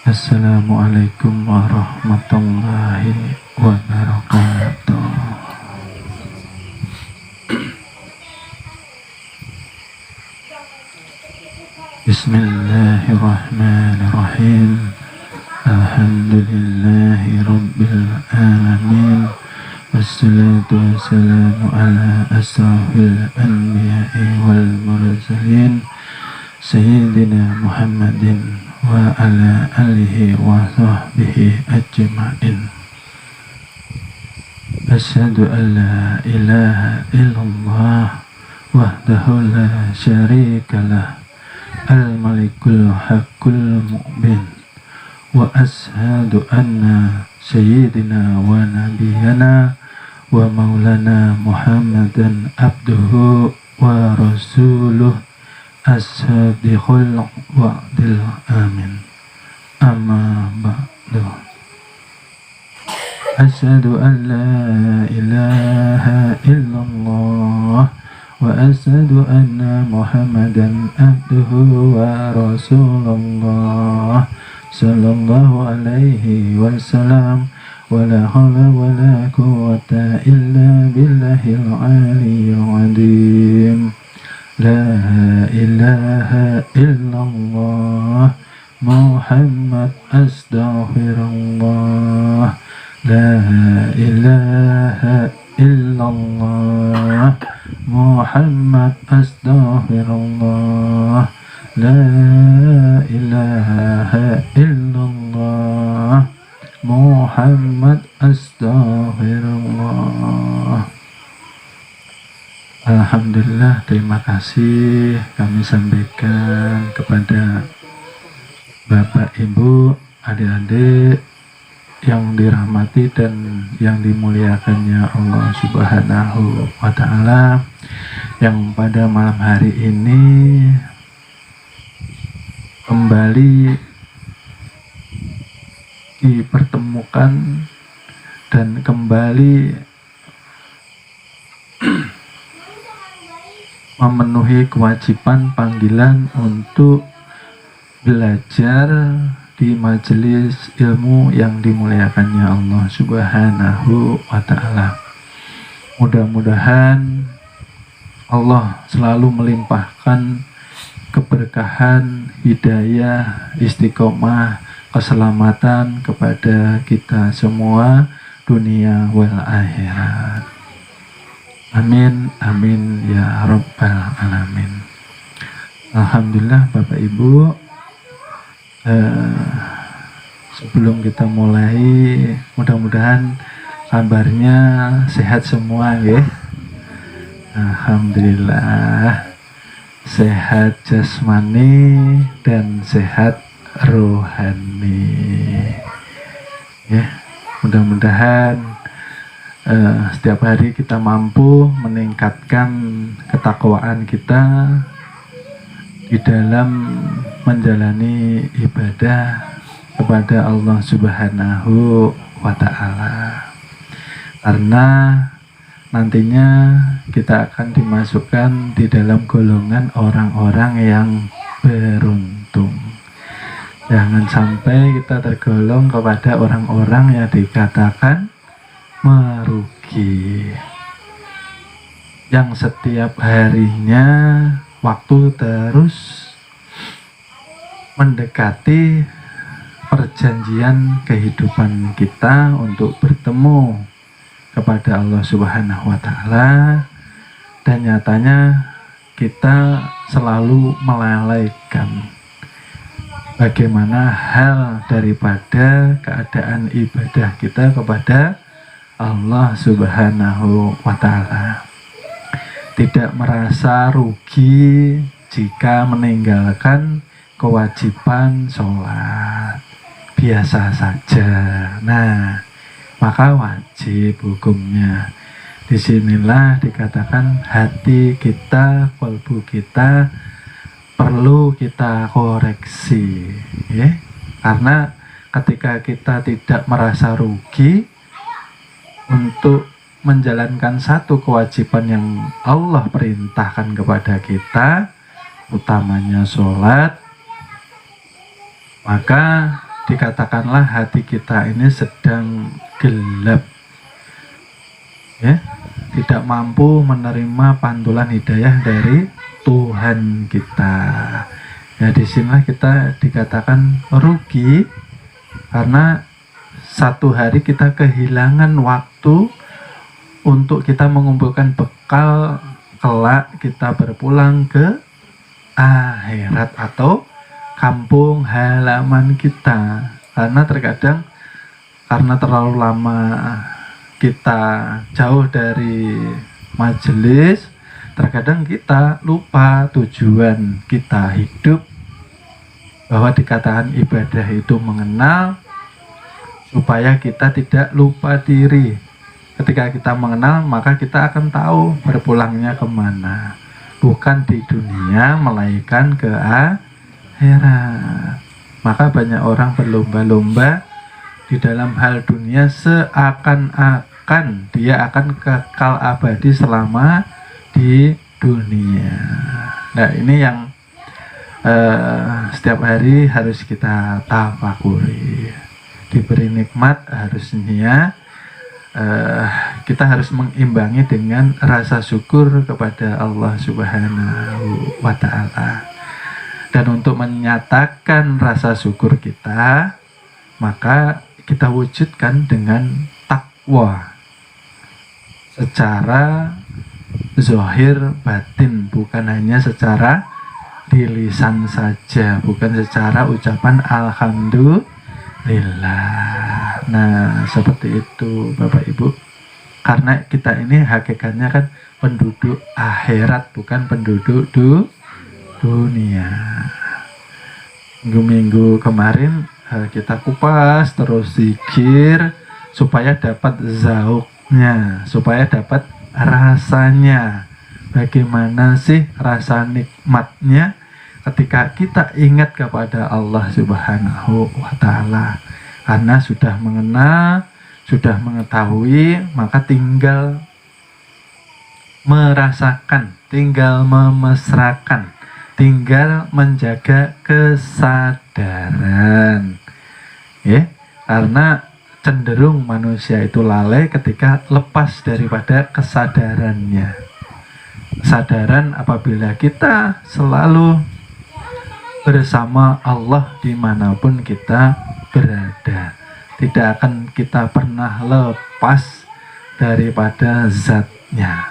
Assalamualaikum warahmatullahi wabarakatuh. Bismillahirrahmanirrahim. Alhamdulillahi rabbil alamin. Wassalatu wassalamu ala asrafil anbiya'i wal mursalin Sayyidina Muhammadin wa ala alihi wa sahbihi ajma'in. Asyhadu an la ilaha illallah wahdahu la syarikalah al-malikul haqqul mu'min. Wa asyhadu anna sayyidina wa nabiyana wa maulana Muhammadan abduhu wa rasuluh as-sadiqul wa'dil amin. Amma ba'du. Asyhadu an la ilaha illallah wa asyhadu anna Muhammadan abduhu wa rasulullah sallallahu alaihi wasallam. Wa la hawla wa la quwwata illa billahil aliyyil azim. La ilaha illallah Muhammad astaghfirullah. La ilaha illallah Muhammad astaghfirullah. La ilaha illallah Muhammad astaghfirullah. Alhamdulillah, terima kasih kami sampaikan kepada Bapak, Ibu, adik-adik yang dirahmati dan yang dimuliakannya Allah Subhanahu wa Ta'ala, yang pada malam hari ini kembali dipertemukan dan kembali memenuhi kewajiban panggilan untuk belajar di majelis ilmu yang dimuliakannya Allah Subhanahu wa Ta'ala. Mudah-mudahan Allah selalu melimpahkan keberkahan, hidayah, istiqomah, keselamatan kepada kita semua dunia wal akhirat. Amin, amin ya rabbal alamin. Alhamdulillah Bapak Ibu, sebelum kita mulai, mudah-mudahan kabarnya sehat semua ya. Alhamdulillah, sehat jasmani dan sehat rohani ya. Mudah-mudahan setiap hari kita mampu meningkatkan ketakwaan kita di dalam menjalani ibadah kepada Allah Subhanahu wa Ta'ala, karena nantinya kita akan dimasukkan di dalam golongan orang-orang yang beruntung. Jangan sampai kita tergolong kepada orang-orang yang dikatakan merugi, yang setiap harinya waktu terus mendekati perjanjian kehidupan kita untuk bertemu kepada Allah Subhanahu wa Ta'ala, dan nyatanya kita selalu melalaikan bagaimana hal daripada keadaan ibadah kita kepada Allah Subhanahu wa Ta'ala. Tidak merasa rugi jika meninggalkan kewajiban sholat, biasa saja. Nah, maka wajib hukumnya. Disinilah dikatakan hati kita, kalbu kita perlu kita koreksi ya? Karena ketika kita tidak merasa rugi untuk menjalankan satu kewajiban yang Allah perintahkan kepada kita, utamanya sholat, maka dikatakanlah hati kita ini sedang gelap, ya, tidak mampu menerima pantulan hidayah dari Tuhan kita. Ya, disinilah kita dikatakan rugi, karena satu hari kita kehilangan waktu untuk kita mengumpulkan bekal kelak kita berpulang ke akhirat atau kampung halaman kita. Karena terkadang karena terlalu lama kita jauh dari majelis, terkadang kita lupa tujuan kita hidup, bahwa dikatakan ibadah itu mengenal, supaya kita tidak lupa diri. Ketika kita mengenal, maka kita akan tahu berpulangnya kemana, bukan di dunia melainkan ke akhirat. Maka banyak orang berlomba-lomba di dalam hal dunia, seakan-akan dia akan kekal abadi selama di dunia. Nah, ini yang setiap hari harus kita tafakuri. Diberi nikmat harusnya kita harus mengimbangi dengan rasa syukur kepada Allah Subhanahu wa Ta'ala. Dan untuk menyatakan rasa syukur kita, maka kita wujudkan dengan takwa secara zahir batin, bukan hanya secara di lisan saja, bukan secara ucapan alhamdulillah. Nah, seperti itu Bapak Ibu. Karena kita ini hakikatnya kan penduduk akhirat, bukan penduduk dunia. Minggu-minggu kemarin kita kupas terus zikir supaya dapat zauknya, supaya dapat rasanya. Bagaimana sih rasa nikmatnya ketika kita ingat kepada Allah Subhanahu wa Ta'ala. Karena sudah mengenal, sudah mengetahui, maka tinggal merasakan, tinggal memesrakan, tinggal menjaga kesadaran. Ya, karena cenderung manusia itu lalai ketika lepas daripada kesadarannya. Kesadaran apabila kita selalu bersama Allah dimanapun kita berada, tidak akan kita pernah lepas daripada zatnya,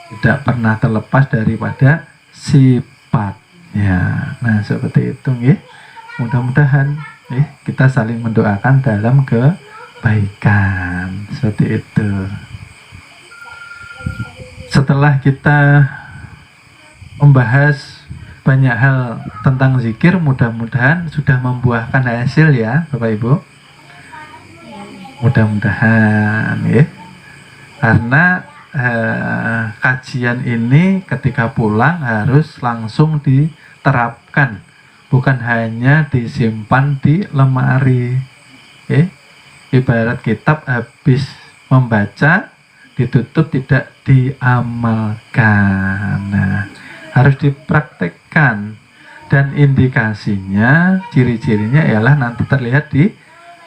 tidak pernah terlepas daripada sifatnya. Nah, seperti itu ya. Mudah-mudahan kita saling mendoakan dalam kebaikan. Seperti itu. Setelah kita membahas banyak hal tentang zikir, mudah-mudahan sudah membuahkan hasil ya Bapak Ibu. Mudah-mudahan ya. Karena kajian ini ketika pulang harus langsung diterapkan, bukan hanya disimpan di lemari. Ibarat kitab habis membaca ditutup tidak diamalkan. Nah, harus dipraktekkan, dan indikasinya, ciri-cirinya ialah nanti terlihat di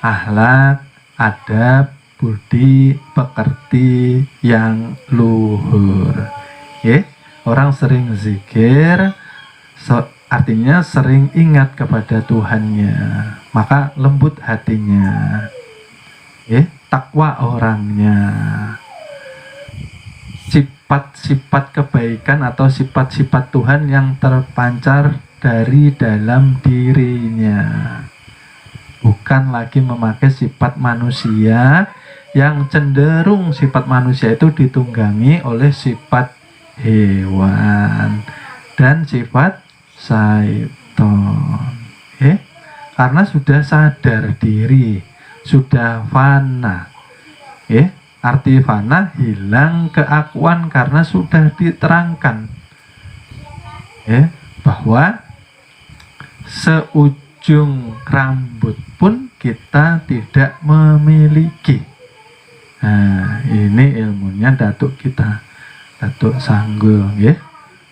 akhlak, adab, budi, pekerti yang luhur. Orang sering zikir, artinya sering ingat kepada Tuhannya, maka lembut hatinya, takwa orangnya. Sifat-sifat kebaikan atau sifat-sifat Tuhan yang terpancar dari dalam dirinya, bukan lagi memakai sifat manusia yang cenderung sifat manusia itu ditunggangi oleh sifat hewan dan sifat syaitan. Karena sudah sadar diri, sudah fana. Arti fana, hilang keakuan, karena sudah diterangkan bahwa seujung rambut pun kita tidak memiliki. Nah, ini ilmunya datuk kita, Datuk Sanggul,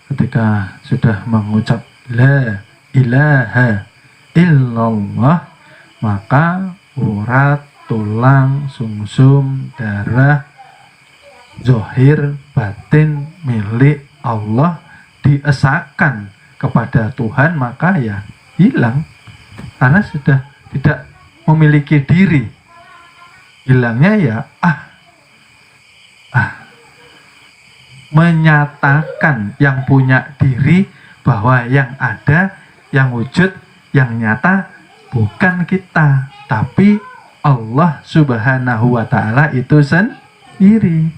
ketika sudah mengucap la ilaha illallah, maka urat, tulang, sumsum, darah, zahir, batin milik Allah diesahkan kepada Tuhan, maka ya hilang, karena sudah tidak memiliki diri. Hilangnya ya menyatakan yang punya diri bahwa yang ada, yang wujud, yang nyata bukan kita, tapi Allah Subhanahu wa Ta'ala itu sendiri.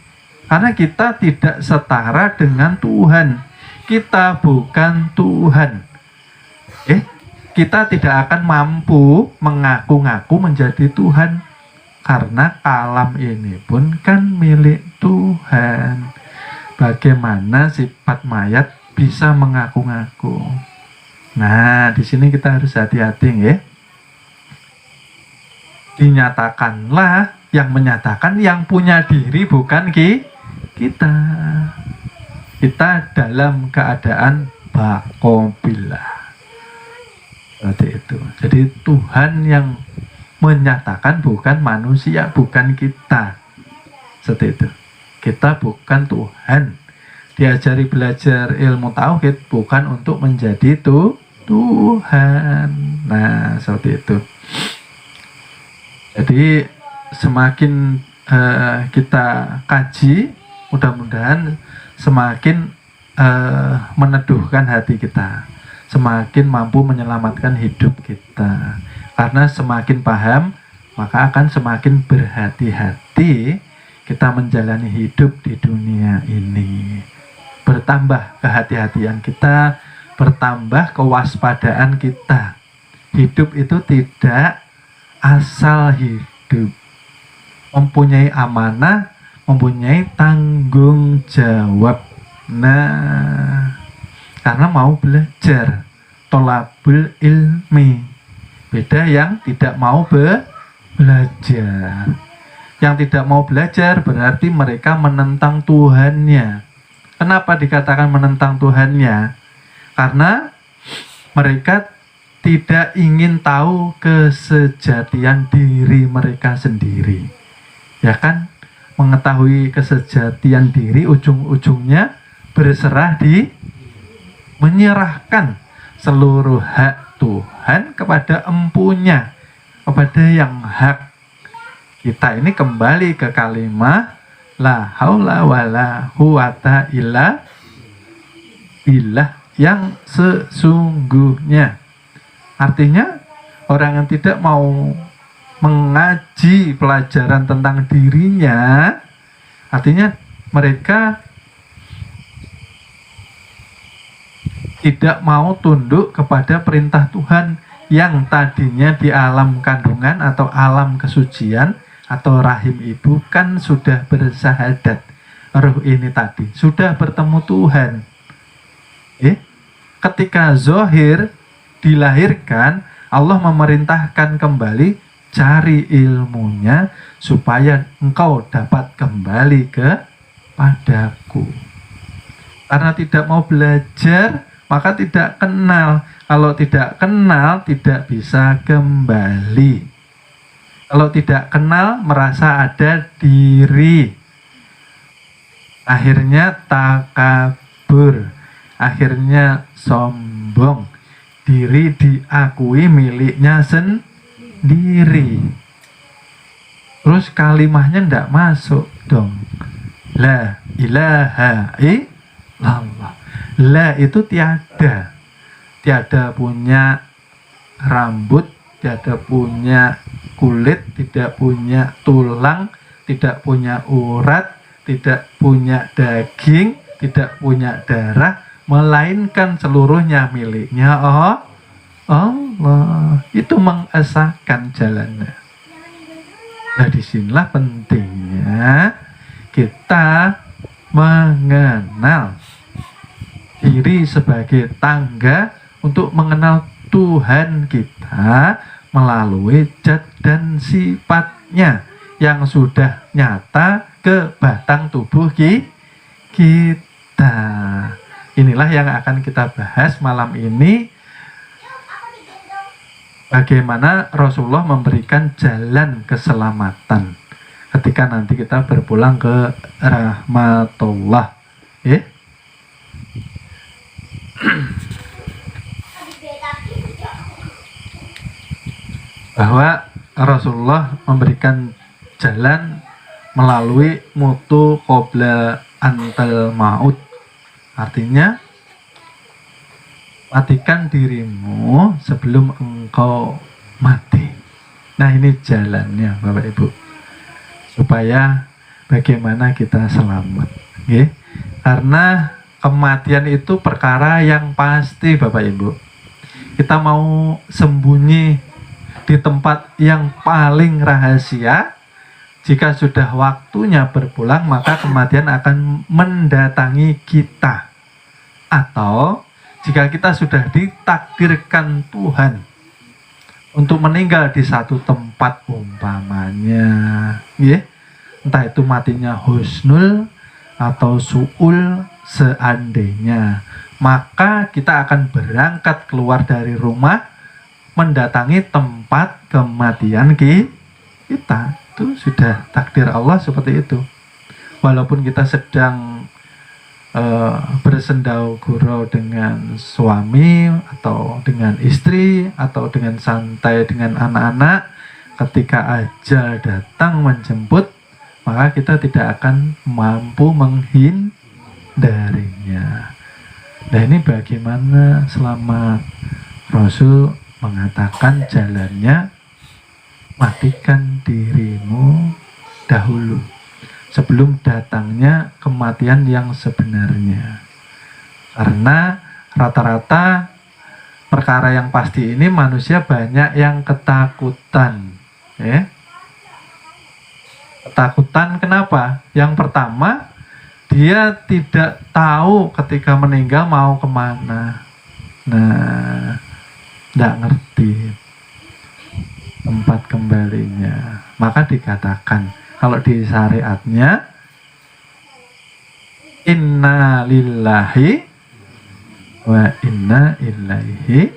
Karena kita tidak setara dengan Tuhan. Kita bukan Tuhan. Kita tidak akan mampu mengaku-ngaku menjadi Tuhan, karena alam ini pun kan milik Tuhan. Bagaimana sifat mayat bisa mengaku-ngaku? Nah, di sini kita harus hati-hati, ya. Dinyatakanlah, yang menyatakan yang punya diri bukan kita. Kita dalam keadaan baqobillah. Seperti itu. Jadi Tuhan yang menyatakan, bukan manusia, bukan kita. Seperti itu. Kita bukan Tuhan. Diajari belajar ilmu tauhid bukan untuk menjadi Tuhan. Nah, seperti itu. Jadi semakin kita kaji, mudah-mudahan semakin meneduhkan hati kita, semakin mampu menyelamatkan hidup kita. Karena semakin paham, maka akan semakin berhati-hati kita menjalani hidup di dunia ini. Bertambah kehati-hatian kita, bertambah kewaspadaan kita. Hidup itu tidak asal hidup. Mempunyai amanah, mempunyai tanggung jawab. Nah, karena mau belajar, tolabul ilmi. Beda yang tidak mau belajar. Yang tidak mau belajar berarti mereka menentang Tuhannya. Kenapa dikatakan menentang Tuhannya? Karena mereka tidak ingin tahu kesejatian diri mereka sendiri. Ya kan? Mengetahui kesejatian diri ujung-ujungnya berserah menyerahkan seluruh hak Tuhan kepada empunya, kepada yang hak. Kita ini kembali ke kalimat la haula wala quwata illa billah yang sesungguhnya. Artinya orang yang tidak mau mengaji pelajaran tentang dirinya, artinya mereka tidak mau tunduk kepada perintah Tuhan yang tadinya di alam kandungan atau alam kesucian atau rahim ibu kan sudah bersahadat. Roh ini tadi sudah bertemu Tuhan. Ketika zahir dilahirkan, Allah memerintahkan kembali, cari ilmunya supaya engkau dapat kembali kepadaku. Karena tidak mau belajar, maka tidak kenal. Kalau tidak kenal, tidak bisa kembali. Kalau tidak kenal, merasa ada diri. Akhirnya takabur. Akhirnya sombong. Diri diakui miliknya sendiri. Terus kalimahnya tidak masuk dong. La ilaha illallah. La itu tiada. Tiada punya rambut, tiada punya kulit, tidak punya tulang, tidak punya urat, tidak punya daging, tidak punya darah, melainkan seluruhnya miliknya Allah. Itu mengesahkan jalannya. Nah, disinilah pentingnya kita mengenal diri sebagai tangga untuk mengenal Tuhan kita melalui zat dan sifatnya yang sudah nyata ke batang tubuh kita. Inilah yang akan kita bahas malam ini, bagaimana Rasulullah memberikan jalan keselamatan ketika nanti kita berpulang ke rahmatullah. Bahwa Rasulullah memberikan jalan melalui mutu qabla antal maut. Artinya, matikan dirimu sebelum engkau mati. Nah, ini jalannya Bapak Ibu, supaya bagaimana kita selamat. Karena kematian itu perkara yang pasti Bapak Ibu. Kita mau sembunyi di tempat yang paling rahasia, jika sudah waktunya berpulang maka kematian akan mendatangi kita. Atau jika kita sudah ditakdirkan Tuhan untuk meninggal di satu tempat umpamanya, entah itu matinya husnul atau su'ul seandainya, maka kita akan berangkat keluar dari rumah mendatangi tempat kematian kita. Itu sudah takdir Allah seperti itu. Walaupun kita sedang bersendau gurau dengan suami atau dengan istri atau dengan santai dengan anak-anak, ketika ajal datang menjemput, maka kita tidak akan mampu menghindarinya. Nah, ini bagaimana selamat? Rasul mengatakan jalannya, matikan dirimu dahulu sebelum datangnya kematian yang sebenarnya. Karena rata-rata perkara yang pasti ini manusia banyak yang ketakutan. Ketakutan kenapa? Yang pertama, dia tidak tahu ketika meninggal mau kemana. Nah, tidak ngerti tempat kembalinya. Maka dikatakan, kalau di syariatnya, inna lillahi wa inna ilaihi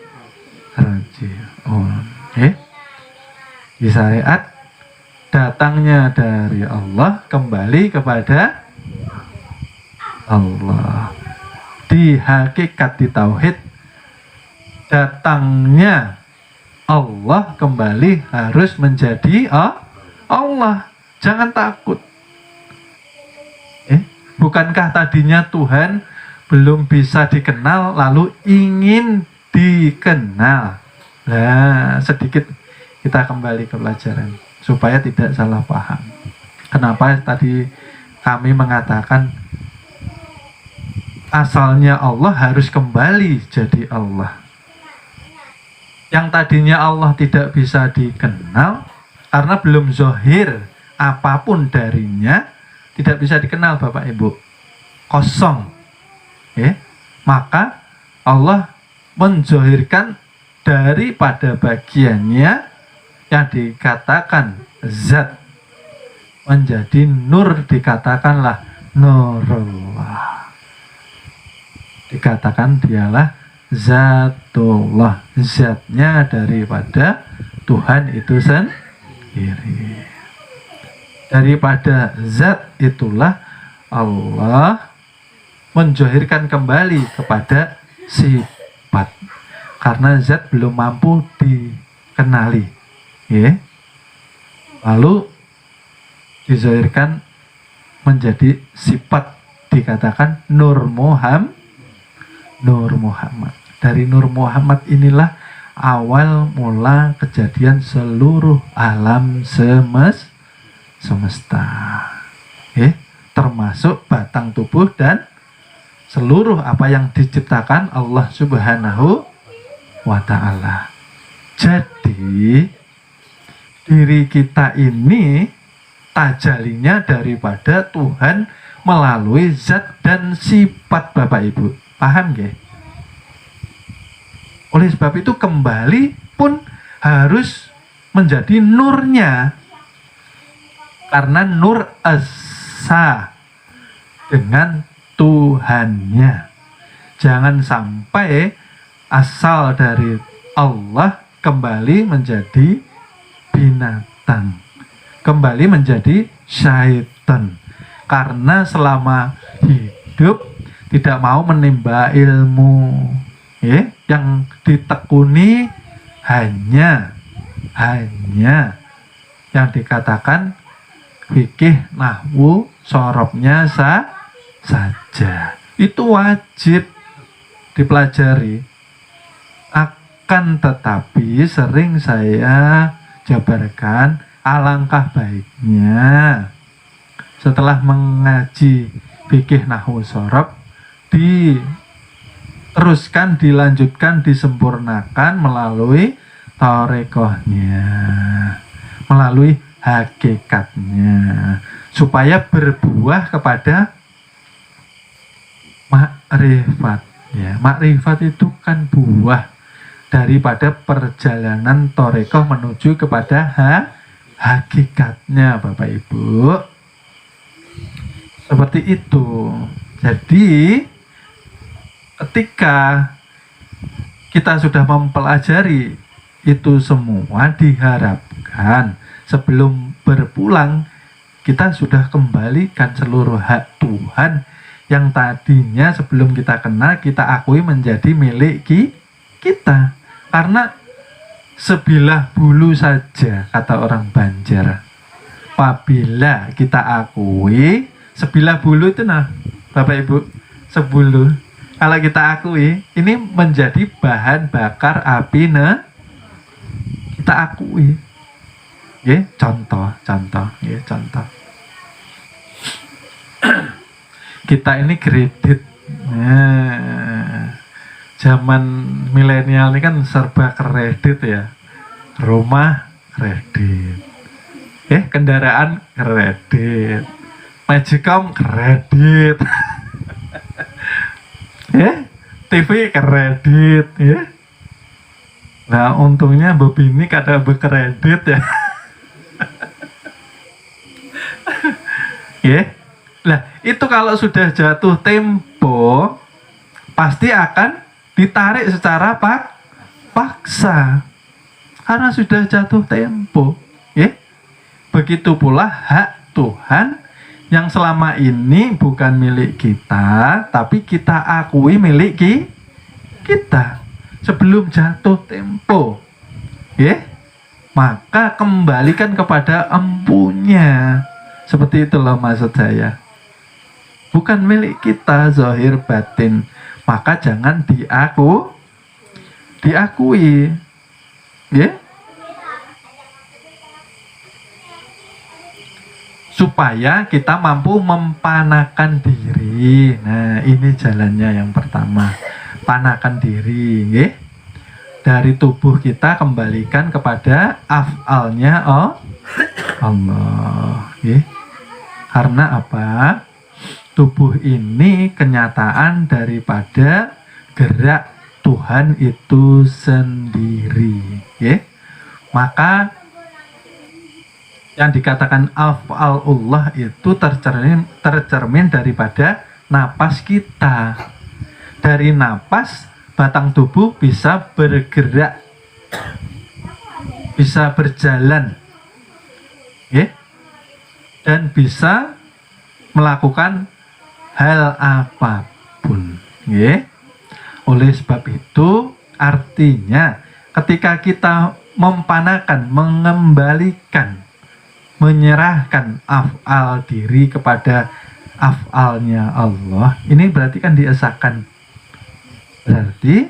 raji'un. Di syariat, datangnya dari Allah, kembali kepada Allah. Di hakikat, di tauhid, datangnya Allah kembali harus menjadi Allah. Jangan takut. Bukankah tadinya Tuhan belum bisa dikenal lalu ingin dikenal? Nah, sedikit kita kembali ke pelajaran supaya tidak salah paham. Kenapa tadi kami mengatakan asalnya Allah harus kembali jadi Allah? Yang tadinya Allah tidak bisa dikenal karena belum zohir apapun darinya, tidak bisa dikenal Bapak Ibu, kosong. Maka Allah menzohirkan daripada bagiannya yang dikatakan zat menjadi nur, dikatakanlah nurullah, dikatakan dialah zatullah, zatnya daripada Tuhan itu sendiri. Daripada zat itulah Allah menzohirkan kembali kepada sifat, karena zat belum mampu dikenali. Lalu dizohirkan menjadi sifat, dikatakan Nur Muhammad. Dari Nur Muhammad inilah awal mula kejadian seluruh alam semesta, termasuk batang tubuh dan seluruh apa yang diciptakan Allah Subhanahu wa Ta'ala. Jadi diri kita ini tajalinya daripada Tuhan melalui zat dan sifat Bapak Ibu. Paham nggih? Oleh sebab itu kembali pun harus menjadi nurnya. Karena nur esa dengan Tuhannya. Jangan sampai asal dari Allah kembali menjadi binatang, kembali menjadi syaitan. Karena selama hidup tidak mau menimba ilmu, yang ditekuni hanya yang dikatakan fikih, nahwu, sorobnya saja. Itu wajib dipelajari. Akan tetapi sering saya jabarkan, alangkah baiknya setelah mengaji fikih, nahwu, sorob diteruskan, dilanjutkan, disempurnakan melalui tarekohnya, melalui hakikatnya, supaya berbuah kepada makrifat. Ya, makrifat itu kan buah daripada perjalanan tarekoh menuju kepada hakikatnya, Bapak Ibu. Seperti itu. Jadi ketika kita sudah mempelajari itu semua, diharapkan sebelum berpulang kita sudah kembalikan seluruh hak Tuhan yang tadinya sebelum kita kenal kita akui menjadi milik kita. Karena sebilah bulu saja, kata orang Banjar, apabila kita akui sebilah bulu itu, nah Bapak Ibu, sebulu, kalau kita akui ini menjadi bahan bakar api, kita akui. Contoh. Kita ini kredit. Zaman milenial ini kan serba kredit ya. Rumah kredit. Kendaraan kredit. Magicom kredit. TV kredit ya. Nah, untungnya Bob ini kada berkredit ya. Nah, itu kalau sudah jatuh tempo pasti akan ditarik secara paksa. Karena sudah jatuh tempo. Begitu pula hak Tuhan yang selama ini bukan milik kita, tapi kita akui milik kita sebelum jatuh tempo. Maka kembalikan kepada empunya. Seperti itulah maksud saya. Bukan milik kita zahir batin, maka jangan diakui. Supaya kita mampu mempanakan diri. Nah, ini jalannya yang pertama. Panakan diri, dari tubuh kita kembalikan kepada af'alnya Allah. Karena apa? Tubuh ini kenyataan daripada gerak Tuhan itu sendiri. Maka yang dikatakan af'alullah itu tercermin daripada napas kita. Dari napas batang tubuh bisa bergerak, bisa berjalan, dan bisa melakukan hal apapun. Oleh sebab itu artinya ketika kita mempanakan, mengembalikan, menyerahkan af'al diri kepada af'alnya Allah, ini berarti kan diesakan. Berarti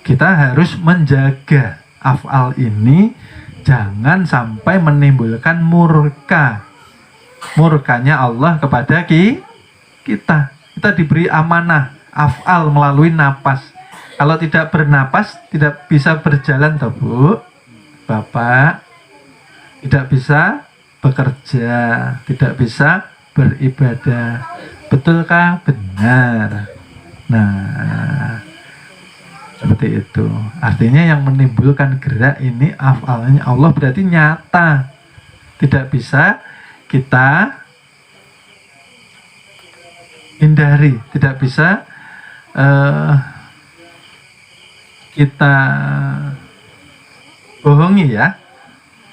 kita harus menjaga af'al ini jangan sampai menimbulkan murkanya Allah kepada kita. Kita diberi amanah af'al melalui napas. Kalau tidak bernapas tidak bisa berjalan toh Bu, Bapak, tidak bisa bekerja, tidak bisa beribadah. Betulkah? Benar. Nah, seperti itu. Artinya yang menimbulkan gerak ini af'alnya Allah berarti nyata. Tidak bisa kita hindari, tidak bisa eh, kita bohongi ya.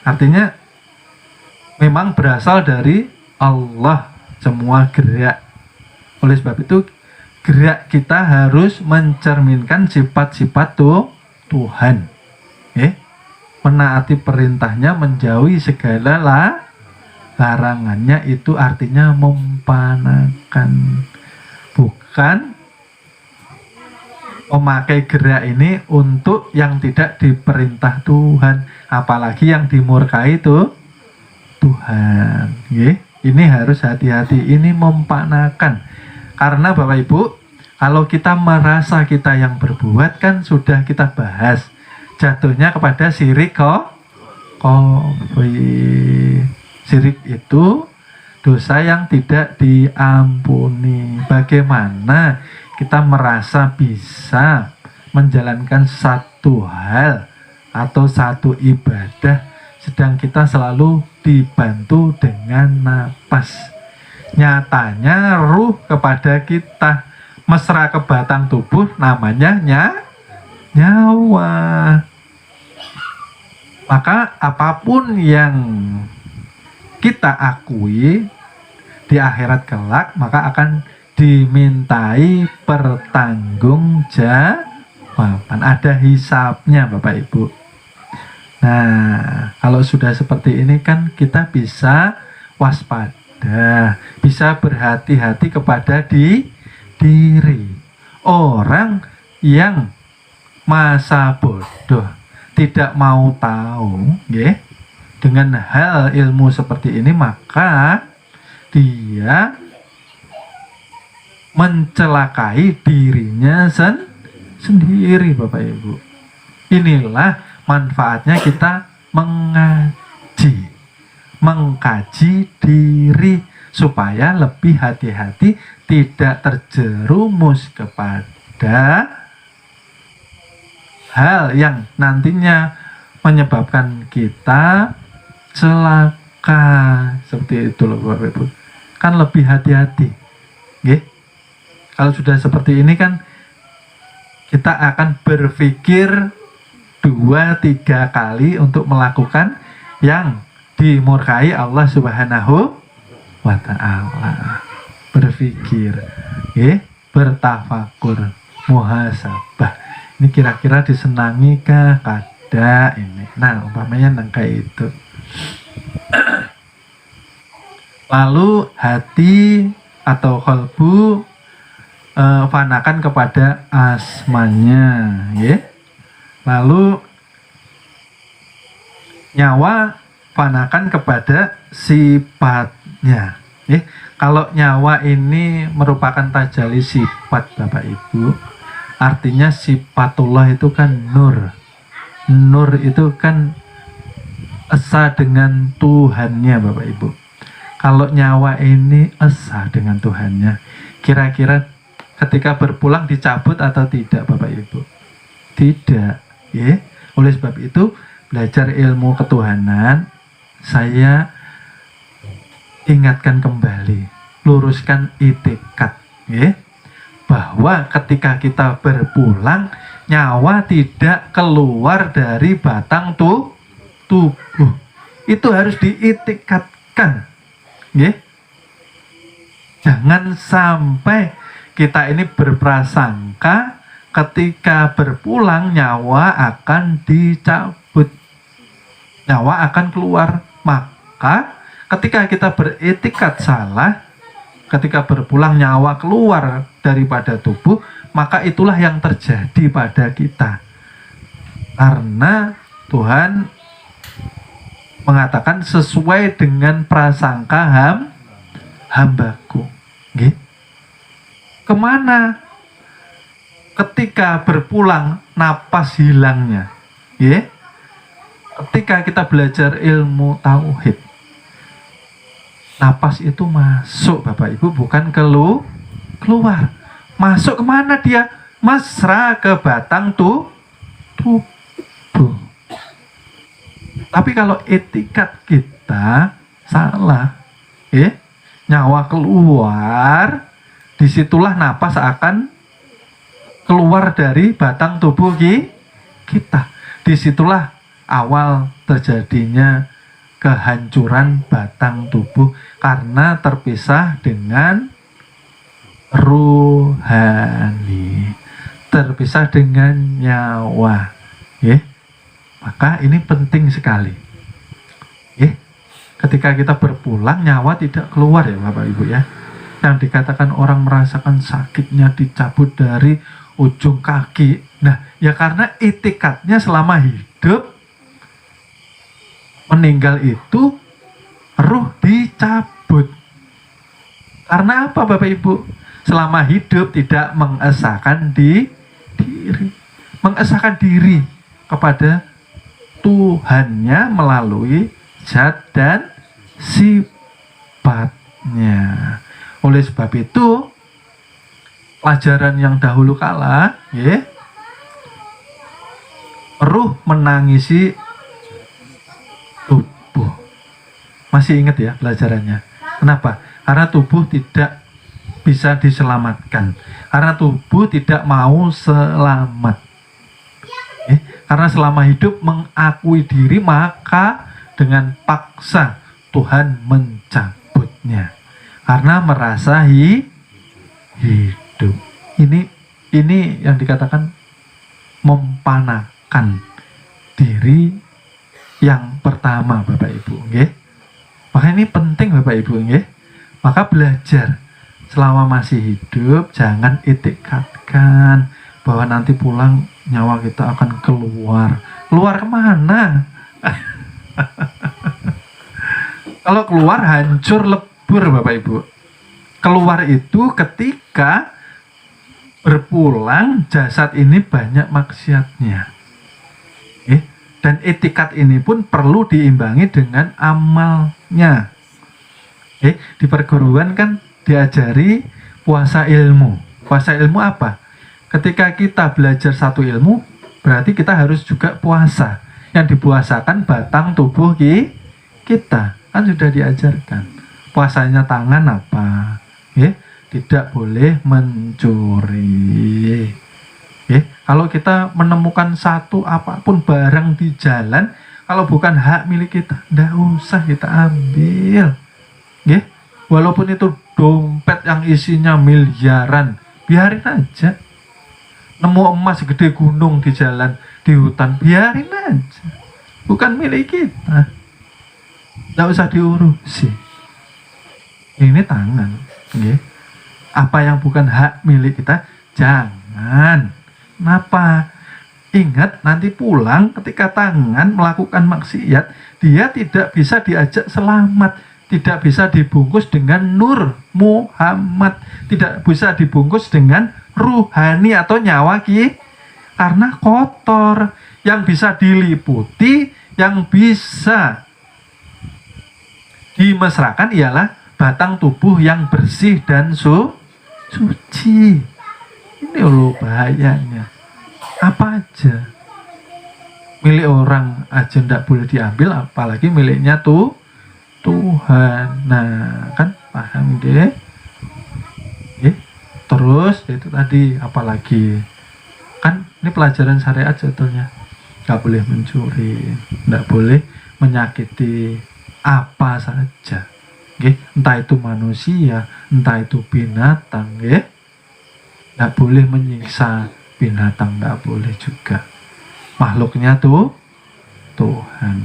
Artinya memang berasal dari Allah semua gerak. Oleh sebab itu gerak kita harus mencerminkan sifat-sifat Tuhan. Menaati perintahnya, menjauhi segala larangannya, itu artinya mempanakan. Bukan memakai gerak ini untuk yang tidak diperintah Tuhan, apalagi yang dimurkai itu Tuhan. Ini harus hati-hati, ini mempanakan. Karena Bapak Ibu, kalau kita merasa kita yang berbuat, kan sudah kita bahas, jatuhnya kepada syirik Syirik itu dosa yang tidak diampuni. Bagaimana kita merasa bisa menjalankan satu hal atau satu ibadah, sedang kita selalu dibantu dengan napas. Nyatanya ruh kepada kita mesra ke batang tubuh, namanya nyawa. Maka apapun yang kita akui di akhirat kelak, maka akan dimintai pertanggungjawaban. Ada hisabnya Bapak Ibu. Nah, kalau sudah seperti ini kan kita bisa waspada, bisa berhati-hati kepada diri. Orang yang masa bodoh, tidak mau tahu dengan hal ilmu seperti ini, maka dia mencelakai dirinya sendiri Bapak Ibu. Inilah manfaatnya kita mengkaji diri supaya lebih hati-hati, tidak terjerumus kepada hal yang nantinya menyebabkan kita celaka. Seperti itu loh Bapak Ibu. Kan lebih hati-hati. Kalau sudah seperti ini kan kita akan berpikir 2-3 kali untuk melakukan yang dimurkai Allah Subhanahu wa Ta'ala. Berpikir, bertafakur, muhasabah. Ini kira-kira disenangi kah kada ini. Nah, umpamanya kayak itu. Lalu hati atau qalbu fanakan kepada asmanya, Lalu nyawa fanakan kepada sifatnya. Kalau nyawa ini merupakan tajalli sifat Bapak Ibu, artinya sifatullah itu kan nur. Nur itu kan esa dengan Tuhannya Bapak Ibu. Kalau nyawa ini esa dengan Tuhannya, kira-kira ketika berpulang dicabut atau tidak Bapak Ibu? Tidak. Oleh sebab itu, belajar ilmu ketuhanan, saya ingatkan kembali, luruskan itikad, bahwa ketika kita berpulang, nyawa tidak keluar dari batang tubuh. Itu harus diitikadkan. Jangan sampai kita ini berprasangka ketika berpulang nyawa akan dicabut, nyawa akan keluar. Maka ketika kita beretikat salah, ketika berpulang nyawa keluar daripada tubuh, maka itulah yang terjadi pada kita. Karena Tuhan mengatakan sesuai dengan prasangka hambaku. Kemana? Ketika berpulang napas hilangnya. Ketika kita belajar ilmu tauhid, napas itu masuk Bapak Ibu, bukan keluar. Masuk kemana dia? Mesra ke batang tubuh. Tapi kalau etikat kita salah, nyawa keluar, disitulah napas akan keluar dari batang tubuh kita. Disitulah awal terjadinya kehancuran batang tubuh karena terpisah dengan ruhani, terpisah dengan nyawa. Maka ini penting sekali. Ketika kita berpulang, nyawa tidak keluar ya Bapak Ibu ya. Yang dikatakan orang merasakan sakitnya dicabut dari ujung kaki. Nah, ya karena itikadnya selama hidup, meninggal itu ruh dicabut. Karena apa Bapak Ibu? Selama hidup tidak mengesahkan mengesahkan diri kepada Tuhannya melalui zat dan sifatnya. Oleh sebab itu, pelajaran yang dahulu kala, ruh menangisi tubuh. Masih ingat ya pelajarannya? Kenapa? Karena tubuh tidak bisa diselamatkan. Karena tubuh tidak mau selamat. Karena selama hidup mengakui diri, maka dengan paksa Tuhan mencabutnya. Karena merasa hidup. Ini yang dikatakan mempanakan diri yang pertama Bapak Ibu. Maka ini penting Bapak Ibu. Maka belajar selama masih hidup, jangan itikadkan bahwa nanti pulang nyawa kita akan keluar. Keluar kemana? Kalau keluar hancur lebur Bapak Ibu. Keluar itu ketika berpulang jasad ini banyak maksiatnya. Dan etikat ini pun perlu diimbangi dengan amalnya. Di perguruan kan diajari puasa ilmu. Puasa ilmu apa? Ketika kita belajar satu ilmu, berarti kita harus juga puasa. Yang dipuasakan batang tubuh kita. Kan sudah diajarkan. Puasanya tangan apa? Tidak boleh mencuri. Kalau kita menemukan satu apapun barang di jalan, kalau bukan hak milik kita, tidak usah kita ambil. Walaupun itu dompet yang isinya miliaran, biarin aja. Nemu emas gede gunung di jalan, di hutan, biarin aja. Bukan milik kita. Tidak usah diurusi. Ini tangan. Apa yang bukan hak milik kita, jangan. Kenapa? Ingat nanti pulang ketika tangan melakukan maksiat, dia tidak bisa diajak selamat, tidak bisa dibungkus dengan nur Muhammad, tidak bisa dibungkus dengan ruhani atau nyawa karena kotor. Yang bisa diliputi, yang bisa dimesrakan ialah batang tubuh yang bersih dan suci. Ini loh bahayanya. Apa aja milik orang aja ndak boleh diambil, apalagi miliknya Tuhan. Nah, kan paham terus itu tadi, apalagi kan ini pelajaran syariat jatuhnya. Nggak boleh mencuri, nggak boleh menyakiti apa saja. Entah itu manusia, entah itu binatang, nggak boleh menyiksa binatang, nggak boleh juga. Makhluknya Tuhan.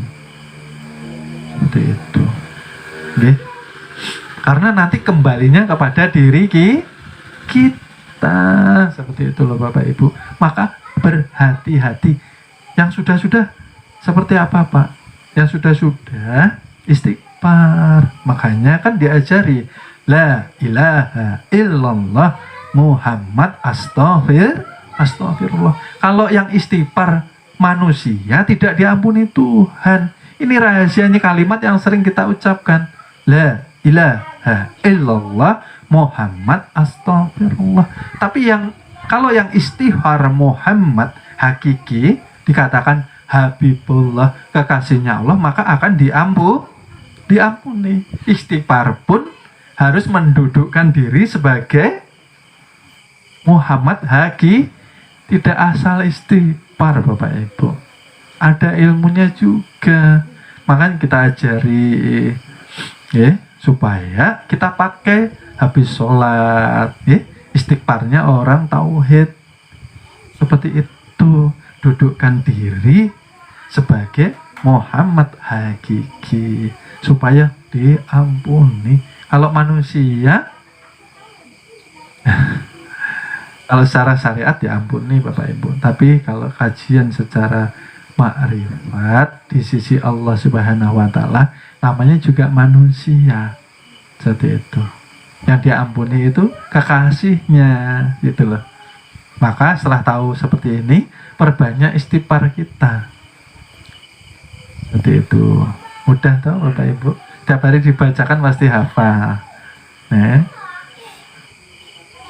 Seperti itu. Karena nanti kembalinya kepada diri kita. Seperti itu loh Bapak Ibu. Maka berhati-hati. Yang sudah-sudah seperti apa Pak? Yang sudah-sudah istighfar. Makanya kan diajari la ilaha illallah Muhammad astagfirullah. Kalau yang istighfar manusia tidak diampuni Tuhan. Ini rahasianya kalimat yang sering kita ucapkan. La ilaha illallah Muhammad astagfirullah. Tapi kalau yang istighfar Muhammad hakiki dikatakan Habibullah, kekasihnya Allah, maka akan diampuni. Istighfar pun harus mendudukkan diri sebagai Muhammad tidak asal istighfar Bapak Ibu. Ada ilmunya juga. Makanya kita ajari ya, supaya kita pakai habis sholat ya, istighfarnya orang tauhid. Seperti itu, dudukkan diri sebagai Muhammad hakiki supaya diampuni. Kalau manusia kalau secara syariat diampuni Bapak Ibu, tapi kalau kajian secara makrifat di sisi Allah Subhanahu wa taala namanya juga manusia. Seperti itu. Yang diampuni itu kekasihnya, gitu loh. Maka setelah tahu seperti ini, perbanyak istighfar kita. Seperti itu. Mudah tahu Bapak Ibu. Setiap hari dibacakan pasti hafal. Nah,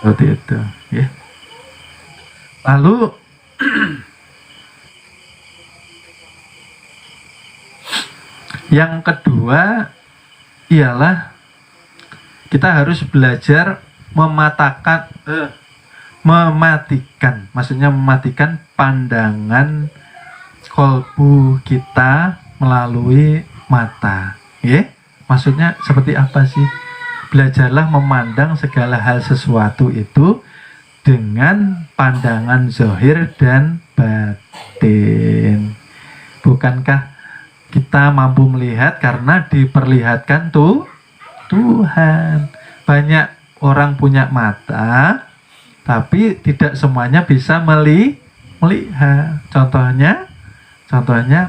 seperti itu. Ya. Lalu yang kedua ialah kita harus belajar mematikan pandangan kolbu kita melalui mata. Ya, maksudnya seperti apa sih? Belajarlah memandang segala hal sesuatu itu dengan pandangan zahir dan batin. Bukankah kita mampu melihat karena diperlihatkan Tuhan? Banyak orang punya mata, tapi tidak semuanya bisa melihat. Contohnya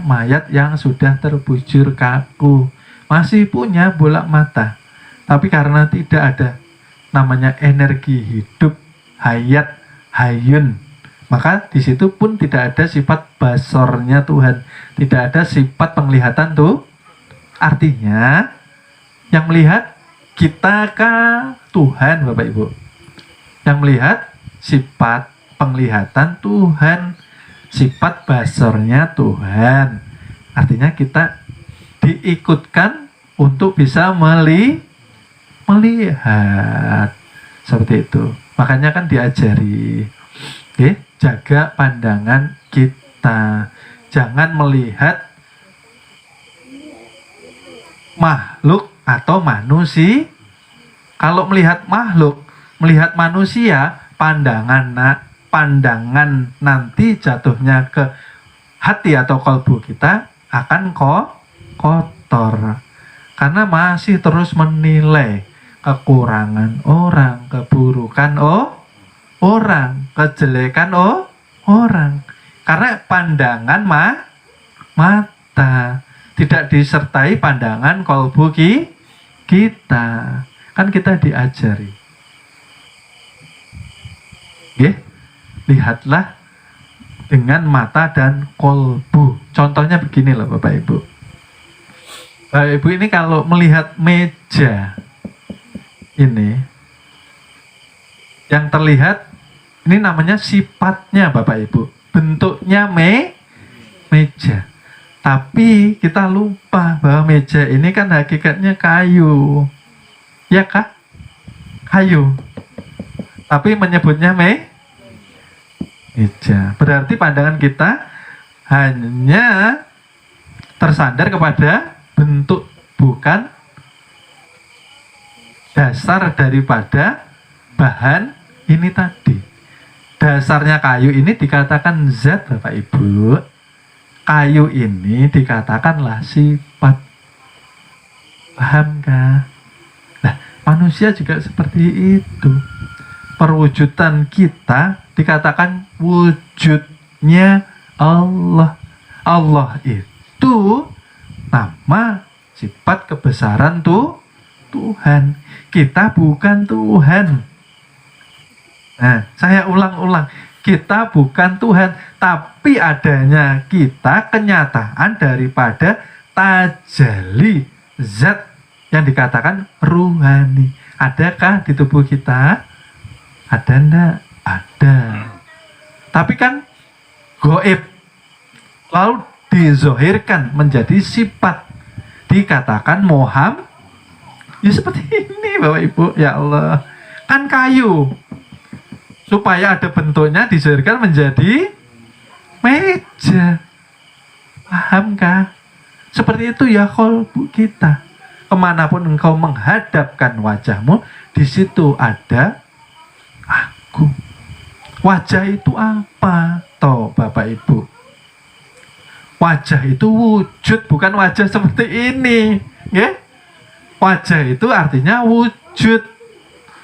mayat yang sudah terbujur kaku, masih punya bola mata, tapi karena tidak ada namanya energi hidup, hayun, maka di situ pun tidak ada sifat basornya Tuhan, tidak ada sifat penglihatan tuh. Artinya yang melihat kita kah Tuhan Bapak Ibu? Yang melihat sifat penglihatan Tuhan, sifat basornya Tuhan. Artinya kita diikutkan untuk bisa melihat seperti itu. Makanya kan diajari, okay? Jaga pandangan kita, jangan melihat makhluk atau manusia. Kalau melihat makhluk, melihat manusia, pandangan nanti jatuhnya ke hati atau kalbu kita akan kotor, karena masih terus menilai kekurangan orang, keburukan orang, kejelekan orang, karena pandangan mata tidak disertai pandangan kalbu kita. Kan kita diajari, lihatlah dengan mata dan kalbu. Contohnya begini loh Bapak Ibu. Bapak Ibu ini kalau melihat meja ini, yang terlihat ini namanya sifatnya Bapak Ibu, bentuknya meja. Tapi kita lupa bahwa meja ini kan hakikatnya kayu, ya kah? Kayu. Tapi menyebutnya meja. Berarti pandangan kita hanya tersandar kepada bentuk, bukan dasar daripada bahan ini tadi. Dasarnya kayu ini dikatakan zat Bapak Ibu. Kayu ini dikatakanlah sifat. Pahamkah? Nah, manusia juga seperti itu. Perwujudan kita dikatakan wujudnya Allah. Allah itu nama sifat kebesaran Tuhan. Kita bukan Tuhan. Nah, saya ulang-ulang. Kita bukan Tuhan, tapi adanya kita kenyataan daripada tajalli zat yang dikatakan ruhani. Adakah di tubuh kita? Ada enggak? Ada. Tapi kan goib, lalu dizohirkan menjadi sifat, dikatakan Muhammad. Ya seperti ini Bapak Ibu, ya Allah. Kan kayu, supaya ada bentuknya disihirkan menjadi meja. Pahamkah? Seperti itu ya kolbu kita. Kemanapun engkau menghadapkan wajahmu, di situ ada aku. Wajah itu apa? Toh Bapak Ibu, wajah itu wujud, bukan wajah seperti ini, ya. Wajah itu artinya wujud.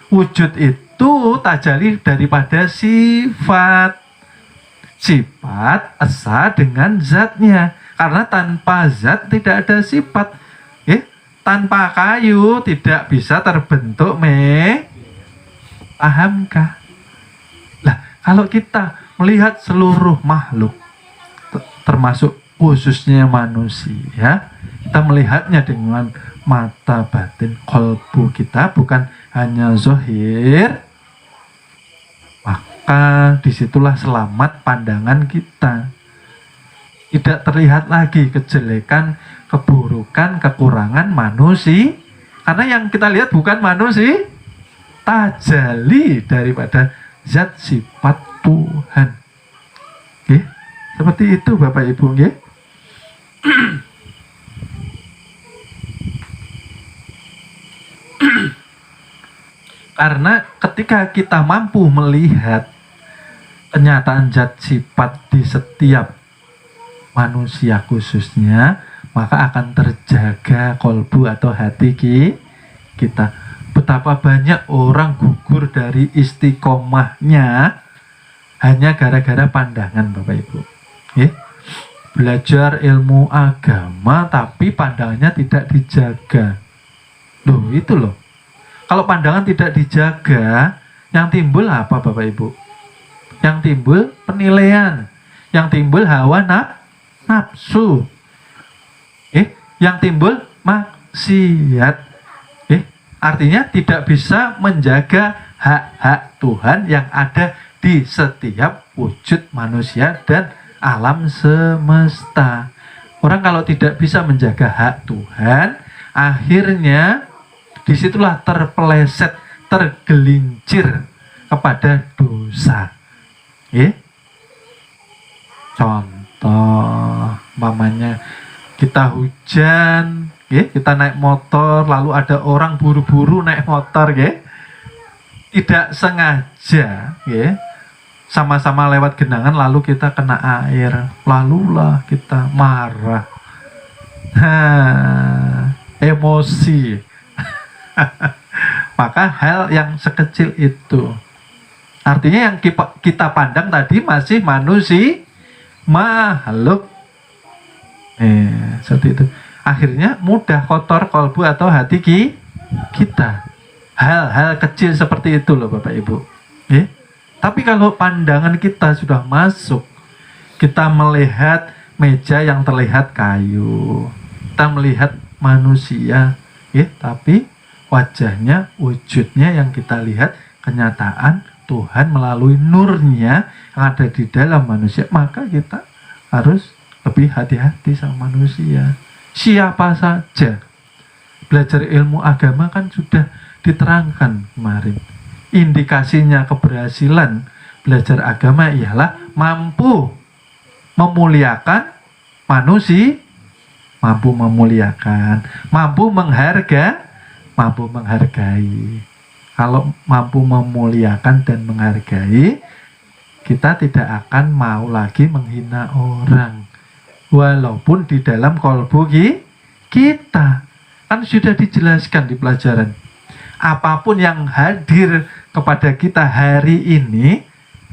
Wujud itu tajalli daripada sifat. Sifat esa dengan zatnya. Karena tanpa zat tidak ada sifat. Ya. Tanpa kayu tidak bisa terbentuk pahamkah? Lah, kalau kita melihat seluruh makhluk, termasuk khususnya manusia, kita melihatnya dengan mata batin kolbu kita, bukan hanya zohir, maka disitulah selamat pandangan kita. Tidak terlihat lagi kejelekan, keburukan, kekurangan manusia, karena yang kita lihat bukan manusia, tajalli daripada zat sifat Tuhan. Oke, seperti itu Bapak Ibu, nggih. Karena ketika kita mampu melihat kenyataan zat sifat di setiap manusia khususnya, maka akan terjaga kolbu atau hati kita. Betapa banyak orang gugur dari istiqomahnya hanya gara-gara pandangan Bapak Ibu. Belajar ilmu agama tapi pandangannya tidak dijaga. Loh, itu loh. Kalau pandangan tidak dijaga, yang timbul apa Bapak Ibu? Yang timbul penilaian, yang timbul hawa nafsu, yang timbul maksiat. Artinya tidak bisa menjaga hak-hak Tuhan yang ada di setiap wujud manusia dan alam semesta. Orang kalau tidak bisa menjaga hak Tuhan, akhirnya disitulah terpeleset, tergelincir kepada dosa. Contoh, umpamanya kita hujan, kita naik motor, lalu ada orang buru-buru naik motor, tidak sengaja, sama-sama lewat genangan, lalu kita kena air, lalulah kita marah, emosi. Maka hal yang sekecil itu, artinya yang kita pandang tadi masih manusia, makhluk, seperti itu. Akhirnya mudah kotor kolbu atau hati kita. Hal-hal kecil seperti itu loh Bapak Ibu. Tapi kalau pandangan kita sudah masuk, kita melihat meja yang terlihat kayu, kita melihat manusia, tapi wajahnya, wujudnya yang kita lihat, kenyataan Tuhan melalui nurnya yang ada di dalam manusia, maka kita harus lebih hati-hati sama manusia. Siapa saja. Belajar ilmu agama kan sudah diterangkan kemarin. Indikasinya keberhasilan belajar agama ialah mampu memuliakan manusia, mampu memuliakan, mampu menghargai. Kalau mampu memuliakan dan menghargai, kita tidak akan mau lagi menghina orang. Walaupun di dalam kolbu kita, kan sudah dijelaskan di pelajaran, apapun yang hadir kepada kita hari ini,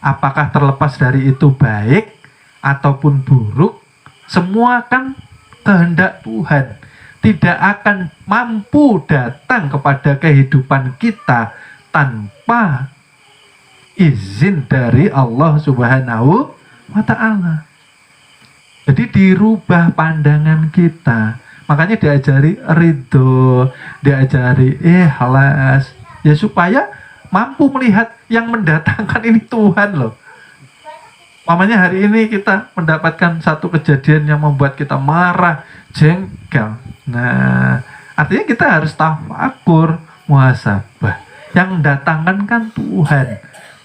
apakah terlepas dari itu baik ataupun buruk, semua kan kehendak Tuhan. Tidak akan mampu datang kepada kehidupan kita tanpa izin dari Allah Subhanahu wa Ta'ala. Jadi dirubah pandangan kita. Makanya diajari ridho, diajari ikhlas, ya supaya mampu melihat yang mendatangkan ini Tuhan loh. Mamanya hari ini kita mendapatkan satu kejadian yang membuat kita marah, jengkel. Nah, artinya kita harus tafakur, muhasabah. Yang mendatangkan kan Tuhan,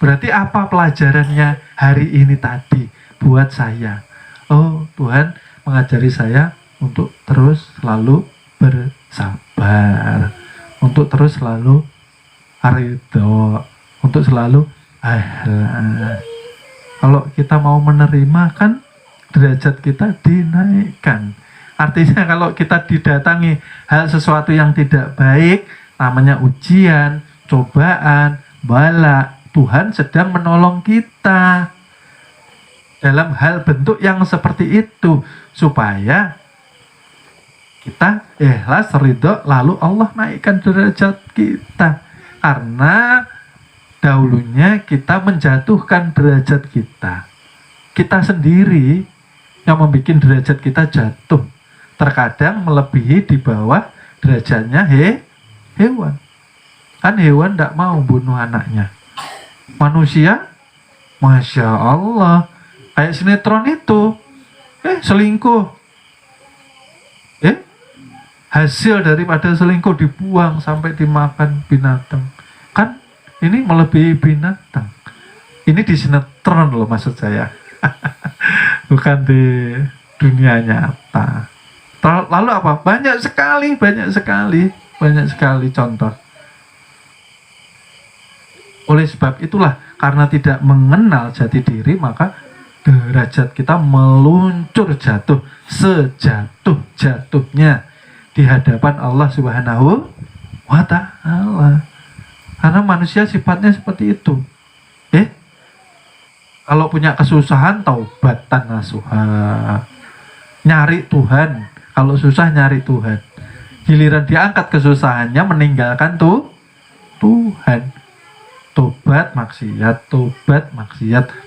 Berarti apa pelajarannya hari ini tadi buat saya? Oh, Tuhan mengajari saya untuk terus selalu bersabar, untuk terus selalu ridho, untuk selalu ikhlas. Kalau kita mau menerima kan derajat kita dinaikkan. Artinya kalau kita didatangi hal sesuatu yang tidak baik, namanya ujian, cobaan, bala, Tuhan sedang menolong kita dalam hal bentuk yang seperti itu, supaya kita ikhlas, ridho, lalu Allah naikkan derajat kita. Karena dahulunya kita menjatuhkan derajat kita. Kita sendiri yang membuat derajat kita jatuh. Terkadang melebihi di bawah derajatnya hewan. Kan hewan tidak mau bunuh anaknya. Manusia, Masya Allah, kayak sinetron itu, selingkuh. Hasil daripada selingkuh dibuang sampai dimakan binatang. Kan ini melebihi binatang. Ini di sinetron loh maksud saya. Bukan di dunia nyata. Lalu apa? Banyak sekali contoh. Oleh sebab itulah, karena tidak mengenal jati diri, maka derajat kita meluncur jatuh sejatuh-jatuhnya di hadapan Allah Subhanahu wa Ta'ala. Karena manusia sifatnya seperti itu. Kalau punya kesusahan, taubatan nasuha, nyari Tuhan. Kalau susah nyari Tuhan. Giliran diangkat kesusahannya, meninggalkan Tuhan. Tobat maksiat,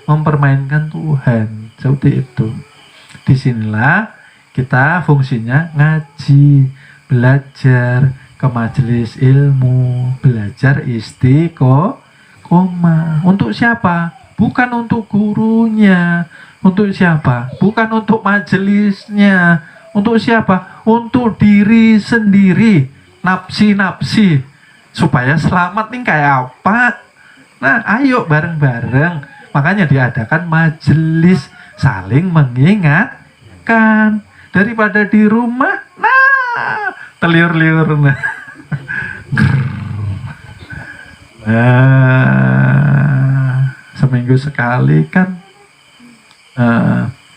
mempermainkan Tuhan. Seperti itu. Disinilah kita fungsinya ngaji, belajar ke majelis ilmu, belajar istiqomah. Untuk siapa? Bukan untuk gurunya. Untuk siapa? Bukan untuk majelisnya. Untuk siapa? Untuk diri sendiri. Nafsi. Supaya selamat nih kayak apa? Nah, ayo bareng-bareng. Makanya diadakan majelis saling mengingatkan. Daripada di rumah, teliur-liur. Seminggu sekali kan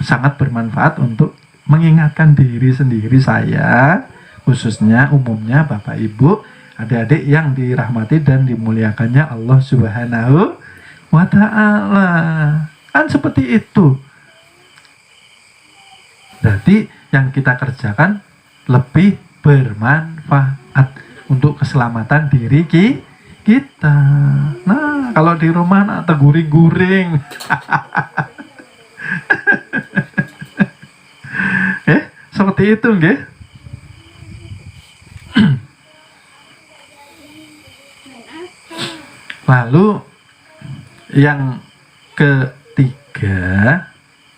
sangat bermanfaat untuk mengingatkan diri sendiri saya, khususnya umumnya Bapak Ibu, adik-adik yang dirahmati dan dimuliakannya Allah Subhanahu wa Ta'ala. Kan seperti itu. Berarti yang kita kerjakan lebih bermanfaat untuk keselamatan diri kita. Nah, kalau di rumah terguring-guring. Seperti itu, nggih. Lalu yang ketiga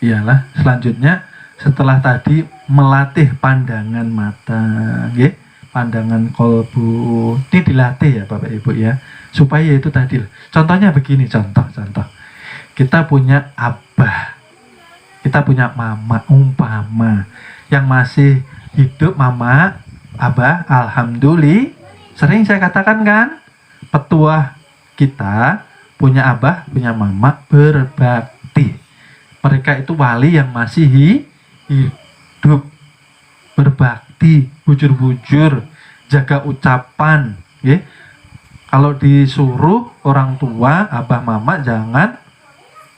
ialah selanjutnya, setelah tadi melatih pandangan mata, nggih, pandangan kolbu, ini dilatih ya Bapak Ibu ya, supaya itu tadi. Contohnya begini, contoh. Kita punya abah, kita punya mama, umpama yang masih hidup mama, abah, alhamdulillah, sering saya katakan kan, petuah kita punya abah, punya mama, berbakti. Mereka itu wali yang masih hidup, berbakti, bujur-bujur, jaga ucapan. Kalau disuruh orang tua, abah mama, jangan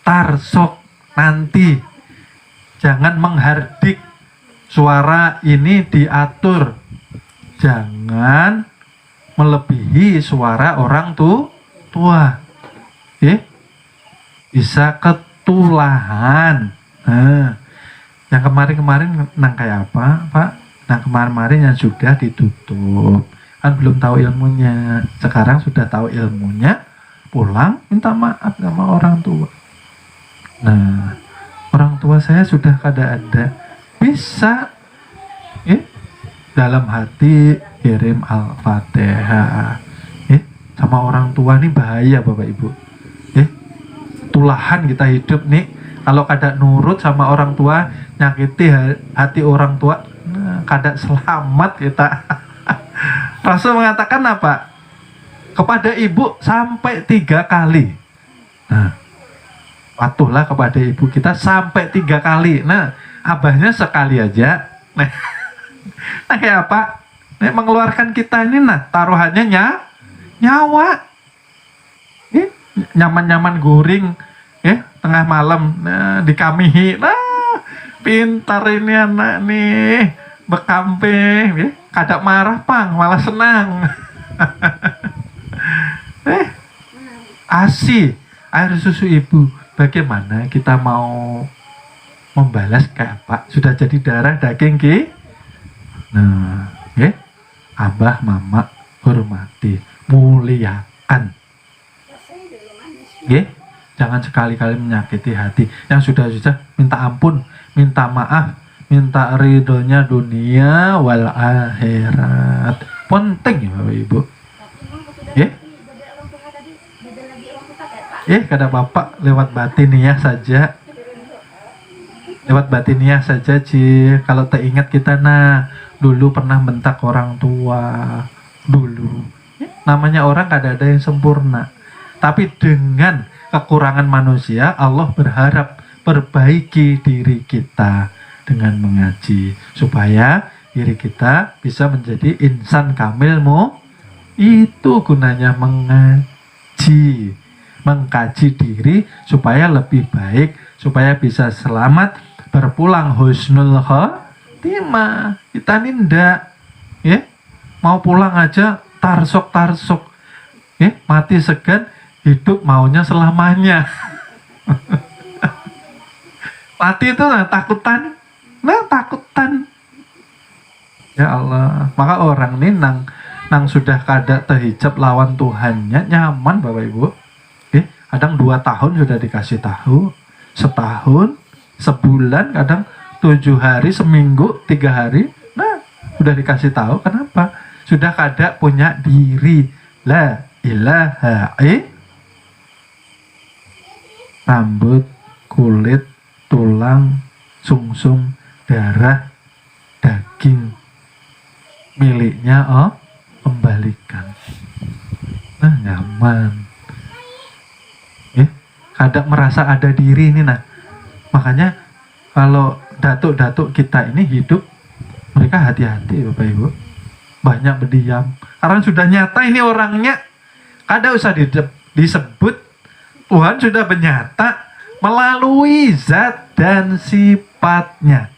tarsok nanti, jangan menghardik, suara ini diatur, jangan melebihi suara orang tua. Bisa ketulahan. Yang kemarin-kemarin nang kayak apa, Pak? Nah, kemarin-kemarin yang sudah ditutup, kan belum tahu ilmunya. Sekarang sudah tahu ilmunya, pulang minta maaf sama orang tua. Nah, orang tua saya sudah kada ada. Bisa dalam hati kirim Al-Fatihah. Sama orang tua ini bahaya Bapak Ibu. tulahan kita hidup nih. Kalau kada nurut sama orang tua, nyakiti hati orang tua, kada selamat kita. Rasul mengatakan apa? Kepada ibu sampai 3 kali. Nah, patuhlah kepada ibu kita sampai 3 kali. Nah, abahnya sekali aja. Nah, kayak apa? Nah, mengeluarkan kita ini, nah taruhannya nyawa. Nyaman-nyaman guring, tengah malam, nah, dikamihi. Nah, pintar ini anak nih, bekampe, kada marah pang, malah senang. ASI, air susu ibu. Bagaimana kita mau membalas kayak apa? Sudah jadi darah daging ki? Nah, abah mama hormati, muliakan. Jangan sekali-kali menyakiti hati. Yang sudah minta ampun, minta maaf, minta ridhonya dunia wal akhirat. Penting ya Bapak Ibu. Kada bapak lewat batiniah saja. Lewat batiniah saja, Ci. Kalau teringat kita, nah dulu pernah bentak orang tua. Dulu. Namanya orang kada ada yang sempurna. Tapi dengan kekurangan manusia, Allah berharap perbaiki diri kita dengan mengaji. Supaya diri kita bisa menjadi insan kamilmu. Itu gunanya mengaji. Mengkaji diri supaya lebih baik, supaya bisa selamat, berpulang husnul khotimah. Kita ini ndak, mau pulang aja tarsok, mati segan, hidup maunya selamanya. Mati itu takutan. Ya Allah, maka orang ini nang sudah kada terhijab lawan Tuhannya nyaman Bapak Ibu. Kadang 2 tahun sudah dikasih tahu, setahun, sebulan, kadang 7 hari, seminggu, 3 hari, nah sudah dikasih tahu. Kenapa? Sudah kada punya diri. La ilaha rambut, kulit, tulang, sungsum, darah, daging miliknya kembalikan. Nah, nyaman. Kada merasa ada diri ini, nah makanya kalau datuk-datuk kita ini hidup, mereka hati-hati Bapak Ibu, banyak berdiam karena sudah nyata ini orangnya. Kada usah disebut, Tuhan sudah bernyata melalui zat dan sifatnya.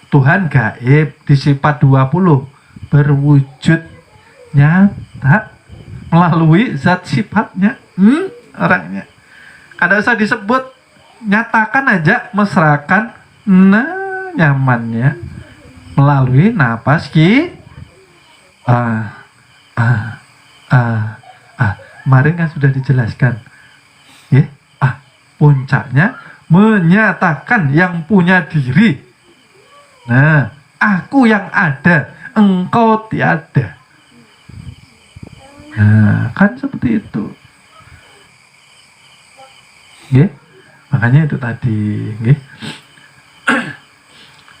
Tuhan gaib di sifat 20 berwujud nyata melalui zat sifatnya. Orangnya kada usah disebut, nyatakan aja, mesrakan, nah nyamannya melalui napas kemarin kan sudah dijelaskan, puncaknya menyatakan yang punya diri. Nah, aku yang ada, engkau tiada. Nah, kan seperti itu. Makanya itu tadi,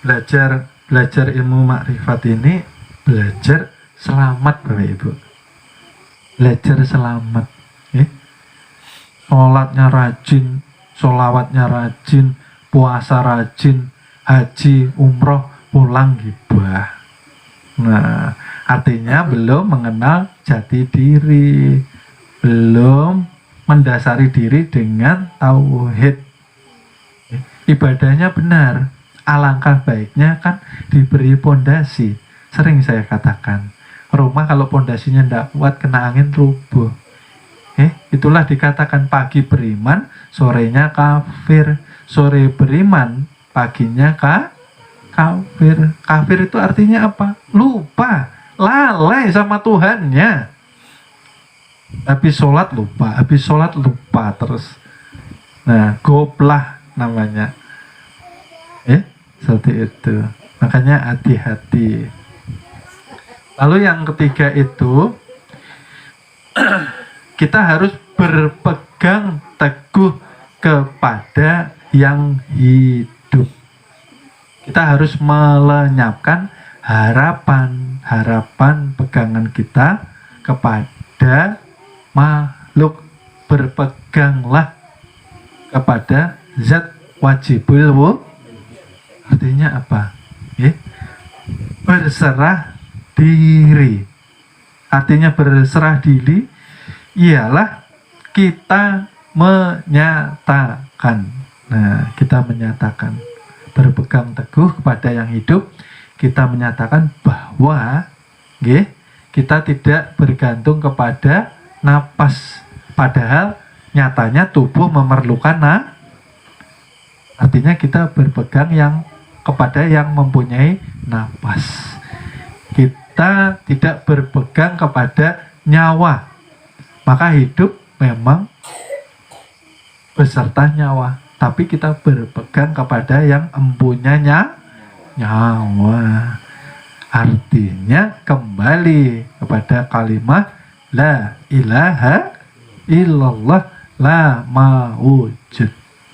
belajar ilmu makrifat ini, belajar selamat Bapak Ibu. Belajar selamat. Sholatnya rajin, sholawatnya rajin, puasa rajin, haji, umroh, pulang gibah. Nah, artinya belum mengenal jati diri, belum mendasari diri dengan tauhid. Ibadahnya benar, alangkah baiknya kan diberi pondasi. Sering saya katakan, rumah kalau pondasinya tidak kuat, kena angin rubuh. Itulah dikatakan pagi beriman, sorenya kafir. Sore beriman, paginya kafir. Kafir itu artinya apa? Lupa, lalai sama Tuhannya. Habis sholat lupa terus. Nah, goblah namanya. Seperti itu. Makanya hati-hati. Lalu yang ketiga itu, kita harus berpegang teguh kepada yang hidup. Kita harus melenyapkan harapan pegangan kita kepada makhluk. Berpeganglah kepada zat wajibul wujud. Artinya apa? Berserah diri. Artinya berserah diri ialah kita menyatakan. Nah, kita menyatakan berpegang teguh kepada yang hidup. Kita menyatakan bahwa kita tidak bergantung kepada napas, padahal nyatanya tubuh memerlukan artinya kita berpegang yang kepada yang mempunyai napas. Kita tidak berpegang kepada nyawa, maka hidup memang beserta nyawa, tapi kita berpegang kepada yang mempunyai nyawa. Artinya kembali kepada kalimat la ilaha illallah la mawujud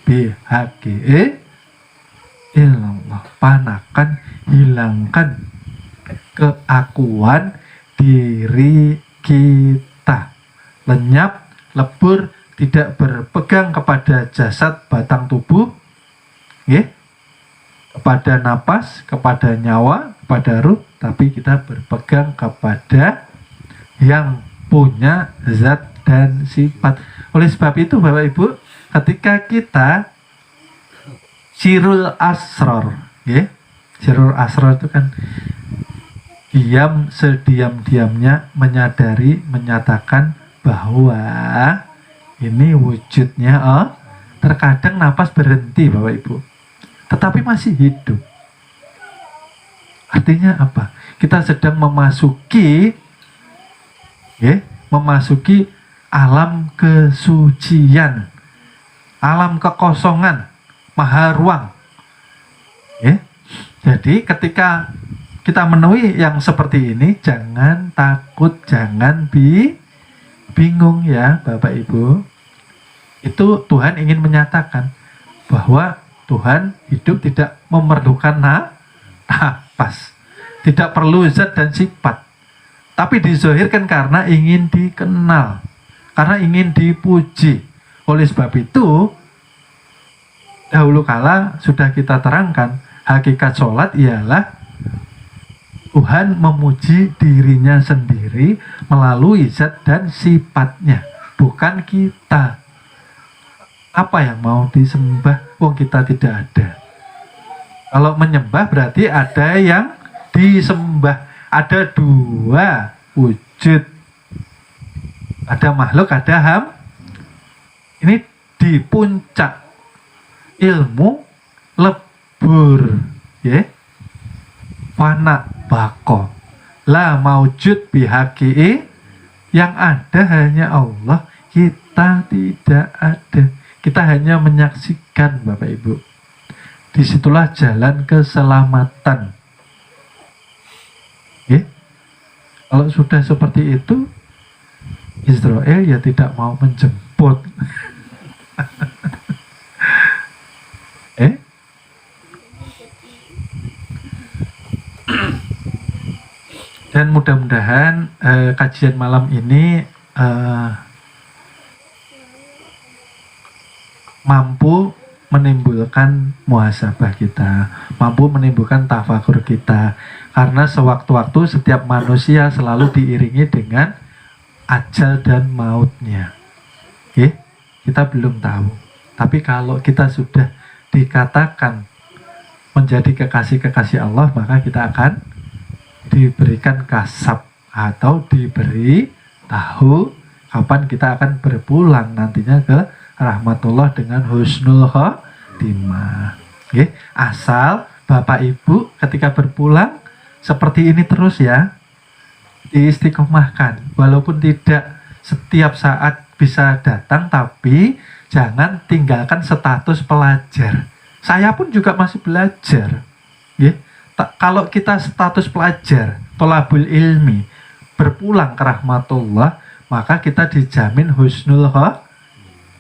bihaqi illallah. Panakan, hilangkan keakuan diri kita, lenyap, lebur, tidak berpegang kepada jasad batang tubuh, kepada napas, kepada nyawa, kepada ruh, tapi kita berpegang kepada yang punya zat dan sifat. Oleh sebab itu Bapak Ibu, ketika kita sirul asror, sirul asror itu kan diam sediam-diamnya menyadari, menyatakan bahwa ini wujudnya. Terkadang napas berhenti Bapak Ibu, tetapi masih hidup. Artinya apa? Kita sedang memasuki alam kesucian, alam kekosongan, maha ruang. Jadi ketika kita menemui yang seperti ini, jangan takut, jangan bingung ya Bapak Ibu. Itu Tuhan ingin menyatakan bahwa Tuhan hidup tidak memerlukan napas, tidak perlu zat dan sifat, tapi dizohirkan karena ingin dikenal, karena ingin dipuji. Oleh sebab itu dahulu kala sudah kita terangkan, hakikat sholat ialah Tuhan memuji dirinya sendiri melalui zat dan sifatnya, bukan kita. Apa yang mau disembah? Wong kita tidak ada. Kalau menyembah berarti ada yang disembah. Ada dua wujud, ada makhluk, ada ini di puncak ilmu lebur, fana bako, la maujud bihaqi, yang ada hanya Allah, kita tidak ada. Kita hanya menyaksikan Bapak Ibu. Disitulah jalan keselamatan. Kalau sudah seperti itu, Israel ya tidak mau menjemput. Dan mudah-mudahan kajian malam ini mampu menimbulkan muhasabah kita, mampu menimbulkan tafakur kita, karena sewaktu-waktu setiap manusia selalu diiringi dengan ajal dan mautnya. Kita belum tahu, tapi kalau kita sudah dikatakan menjadi kekasih-kekasih Allah, maka kita akan diberikan kasab atau diberi tahu kapan kita akan berpulang nantinya ke rahmatullah dengan husnul khotimah. Asal Bapak Ibu ketika berpulang seperti ini terus ya, diistiqomahkan, walaupun tidak setiap saat bisa datang, tapi jangan tinggalkan status pelajar. Saya pun juga masih belajar. Kalau kita status pelajar, tolabul ilmi, berpulang ke rahmatullah, maka kita dijamin husnul khotimah.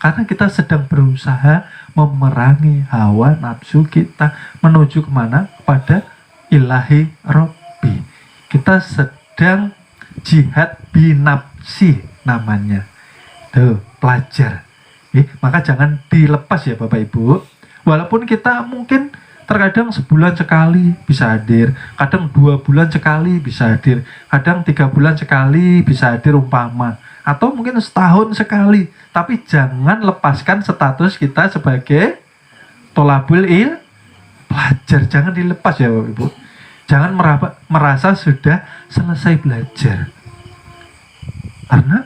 Karena kita sedang berusaha memerangi hawa nafsu kita menuju kemana? Kepada ilahi Robbi. Kita sedang jihad binafsi namanya. Tuh, pelajar. Maka jangan dilepas ya Bapak Ibu. Walaupun kita mungkin terkadang sebulan sekali bisa hadir, kadang 2 bulan sekali bisa hadir, kadang 3 bulan sekali bisa hadir umpama, atau mungkin setahun sekali. Tapi jangan lepaskan status kita sebagai tolabul pelajar. Jangan dilepas ya Bapak Ibu. Jangan merasa sudah selesai belajar. Karena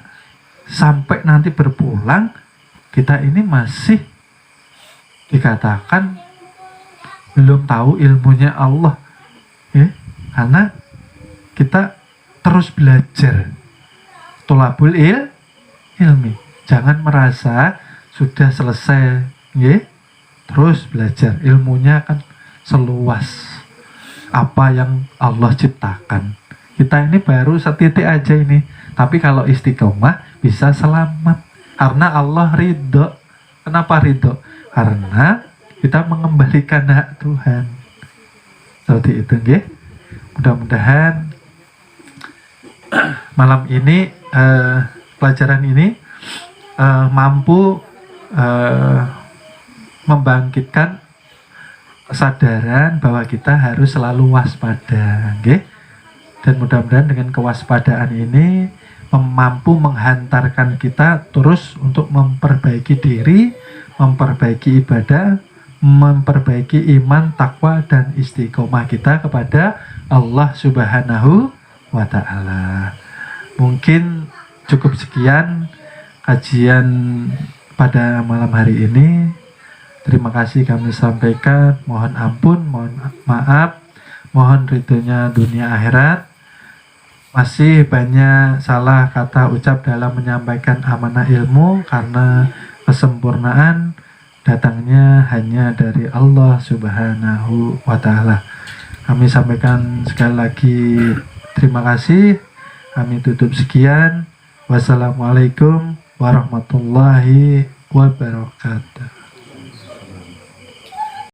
sampai nanti berpulang, kita ini masih dikatakan belum tahu ilmunya Allah, ya, karena kita terus belajar. Tolabul ilmi. Jangan merasa sudah selesai, ya, terus belajar. Ilmunya kan seluas apa yang Allah ciptakan. Kita ini baru setitik aja ini, tapi kalau istiqomah bisa selamat. Karena Allah ridho. Kenapa ridho? Karena kita mengembalikan hak Tuhan. Seperti itu, nggih. Mudah-mudahan malam ini pelajaran ini mampu membangkitkan kesadaran bahwa kita harus selalu waspada, nggih. Dan mudah-mudahan dengan kewaspadaan ini mampu menghantarkan kita terus untuk memperbaiki diri, memperbaiki ibadah, memperbaiki iman, takwa, dan istiqomah kita kepada Allah Subhanahu wa Ta'ala. Mungkin cukup sekian kajian pada malam hari ini. Terima kasih kami sampaikan. Mohon ampun, mohon maaf, mohon ridhonya dunia akhirat. Masih banyak salah kata ucap dalam menyampaikan amanah ilmu, karena kesempurnaan datangnya hanya dari Allah Subhanahu wa Ta'ala. Kami sampaikan sekali lagi terima kasih. Kami tutup sekian. Wassalamualaikum warahmatullahi wabarakatuh.